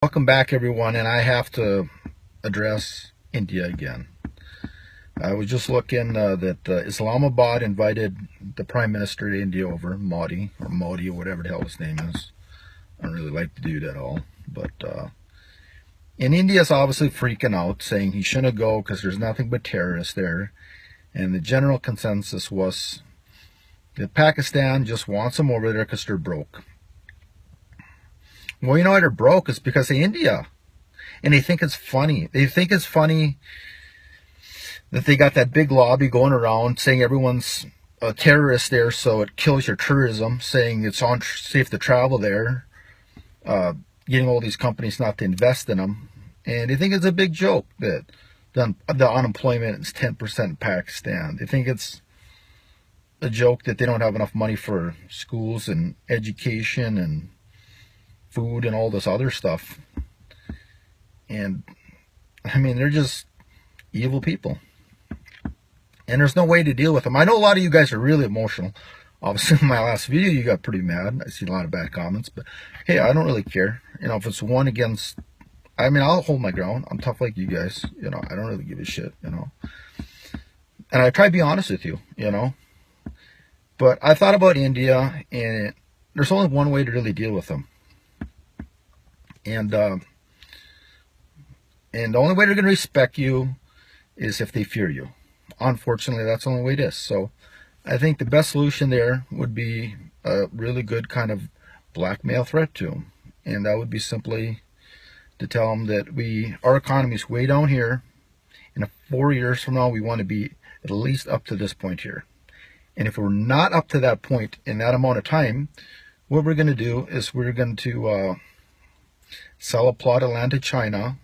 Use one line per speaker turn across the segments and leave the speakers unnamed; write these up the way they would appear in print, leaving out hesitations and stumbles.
Welcome back, everyone, and I have to address India again. I was just looking that Islamabad invited the Prime Minister to India over, Modi, or whatever the hell his name is. I don't really like the dude at all. But and India's obviously freaking out, saying he shouldn't go because there's nothing but terrorists there. And the general consensus was that Pakistan just wants them over there because they're broke. Well, you know why they're broke? It's because of India. And they think it's funny. They think it's funny that they got that big lobby going around saying everyone's a terrorist there, so it kills your tourism, saying it's unsafe to travel there, getting all these companies not to invest in them. And they think it's a big joke that the unemployment is 10% in Pakistan. They think it's a joke that they don't have enough money for schools and education and food and all this other stuff. And I mean, they're just evil people, and there's no way to deal with them. I know a lot of you guys are really emotional. Obviously, in my last video you got pretty mad. I see a lot of bad comments, but hey, I don't really care. If it's one against, I mean, I'll hold my ground. I'm tough like you guys. I don't really give a shit. And I try to be honest with you. But I thought about India, and there's only one way to really deal with them. And the only way they're going to respect you is if they fear you. Unfortunately, that's the only way it is. So I think the best solution there would be a really good kind of blackmail threat to them. And that would be simply to tell them that our economy is way down here. And 4 years from now, we want to be at least up to this point here. And if we're not up to that point in that amount of time, what we're going to do is we're going to sell a plot of land to China,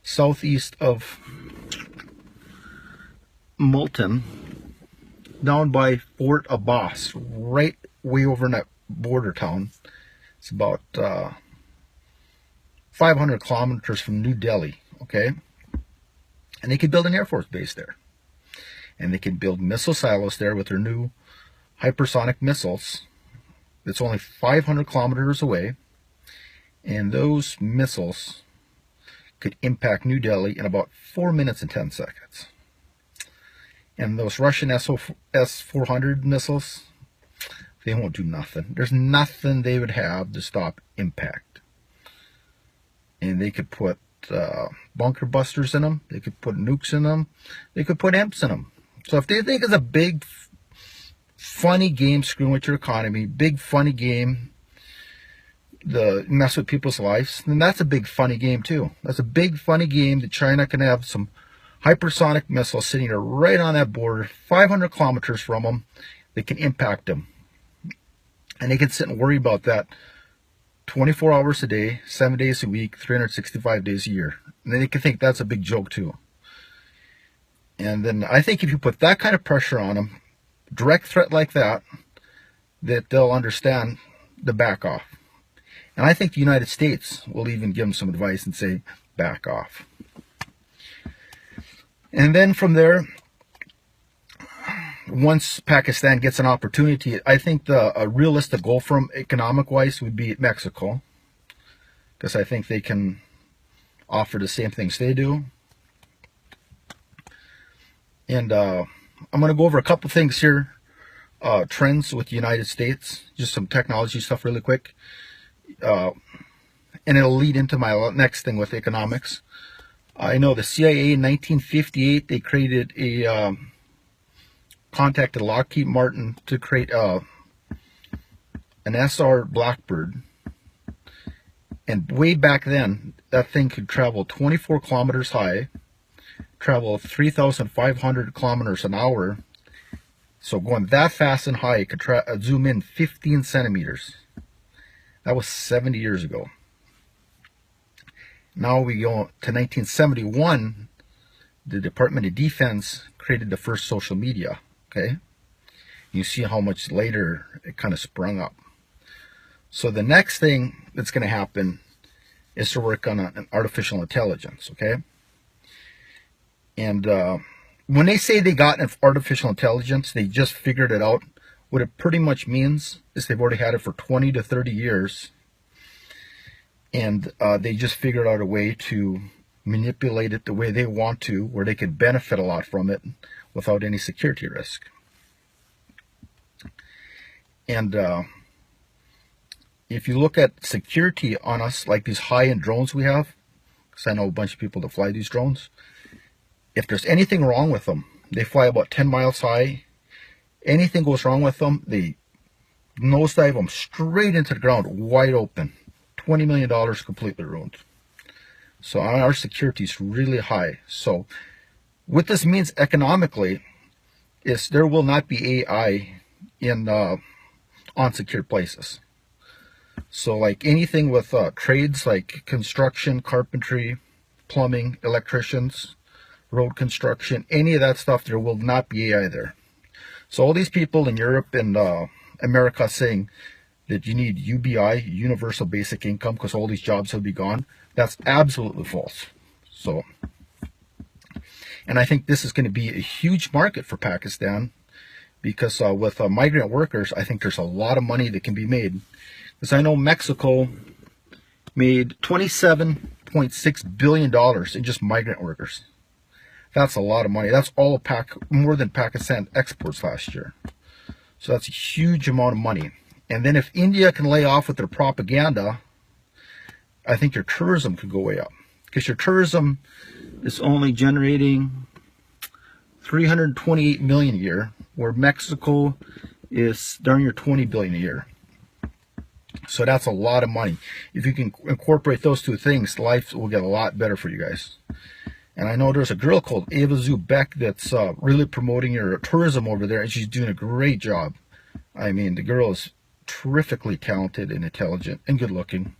southeast of Multan, down by Fort Abbas, right way over in that border town. It's about 500 kilometers from New Delhi, okay? And they could build an Air Force base there. And they can build missile silos there with their new hypersonic missiles. It's only 500 kilometers away. And those missiles could impact New Delhi in about 4 minutes and 10 seconds. And those Russian S-400 missiles, they won't do nothing. There's nothing they would have to stop impact. And they could put bunker busters in them. They could put nukes in them. They could put imps in them. So if they think it's a big, funny game screwing with your economy, big, funny game, the mess with people's lives, then that's a big funny game too. That's a big funny game that China can have some hypersonic missiles sitting there right on that border, 500 kilometers from them. They can impact them, and they can sit and worry about that 24 hours a day, 7 days a week, 365 days a year. And then they can think that's a big joke too. And then I think if you put that kind of pressure on them, direct threat like that they'll understand to back off. And I think the United States will even give them some advice and say, back off. And then from there, once Pakistan gets an opportunity, I think a realistic goal for them economic-wise would be Mexico. Because I think they can offer the same things they do. And I'm going to go over a couple things here. Trends with the United States. Just some technology stuff really quick. And it'll lead into my next thing with economics. I know the CIA in 1958, they created contacted Lockheed Martin to create an SR Blackbird. And way back then, that thing could travel 24 kilometers high, travel 3,500 kilometers an hour. So going that fast and high, it could zoom in 15 centimeters. That was 70 years ago. Now we go to 1971. The Department of Defense created the first social media. Okay, you see how much later it kind of sprung up. So the next thing that's going to happen is to work on an artificial intelligence. Okay, and when they say they got an artificial intelligence, they just figured it out. What it pretty much means is they've already had it for 20 to 30 years. and they just figured out a way to manipulate it the way they want to, where they could benefit a lot from it without any security risk. And if you look at security on us, like these high-end drones we have, because I know a bunch of people that fly these drones, if there's anything wrong with them, they fly about 10 miles high. Anything goes wrong with them, they nosedive them straight into the ground, wide open. $20 million completely ruined. So our security is really high. So what this means economically is there will not be AI in unsecured places. So like anything with trades like construction, carpentry, plumbing, electricians, road construction, any of that stuff, there will not be AI there. So all these people in Europe and America saying that you need UBI, Universal Basic Income, because all these jobs will be gone, that's absolutely false. So, and I think this is going to be a huge market for Pakistan, because with migrant workers, I think there's a lot of money that can be made. Because I know Mexico made $27.6 billion in just migrant workers. That's a lot of money. That's all more than Pakistan exports last year. So that's a huge amount of money. And then if India can lay off with their propaganda, I think your tourism could go way up. Because your tourism is only generating $328 million a year, where Mexico is darn near $20 billion a year. So that's a lot of money. If you can incorporate those two things, life will get a lot better for you guys. And I know there's a girl called Ava Zubek that's really promoting your tourism over there, and she's doing a great job. I mean, the girl is terrifically talented and intelligent and good looking.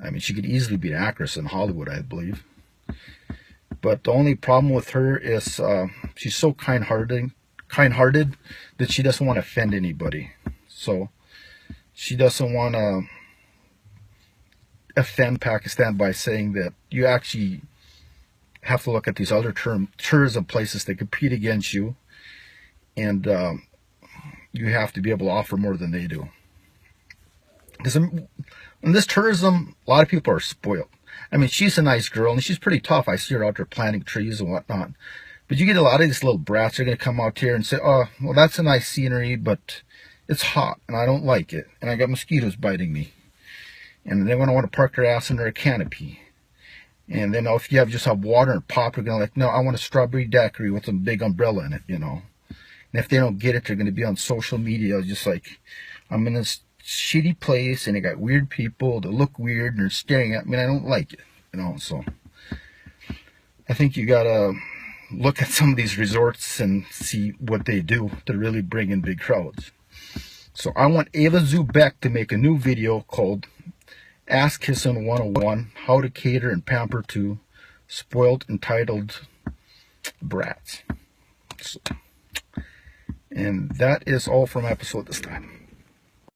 I mean, she could easily be an actress in Hollywood, I believe. But the only problem with her is she's so kind-hearted that she doesn't want to offend anybody. So she doesn't want to offend Pakistan by saying that you actually have to look at these other tourism places that compete against you, and you have to be able to offer more than they do. Because in this tourism, a lot of people are spoiled. I mean, she's a nice girl, and she's pretty tough. I see her out there planting trees and whatnot. But you get a lot of these little brats that are going to come out here and say, oh, well, that's a nice scenery, but it's hot, and I don't like it. And I got mosquitoes biting me. And they're going to want to park their ass under a canopy. And then if you just have water and pop, they're going to like, no, I want a strawberry daiquiri with a big umbrella in it, you know. And if they don't get it, they're going to be on social media just like, I'm in this shitty place, and they got weird people that look weird, and they're staring at me, and I don't like it, you know. So I think you got to look at some of these resorts and see what they do to really bring in big crowds. So I want Ava Zubek to make a new video called Ass Kissing 101, How to Cater and Pamper to Spoiled, Entitled Brats. So, and that is all from episode this time.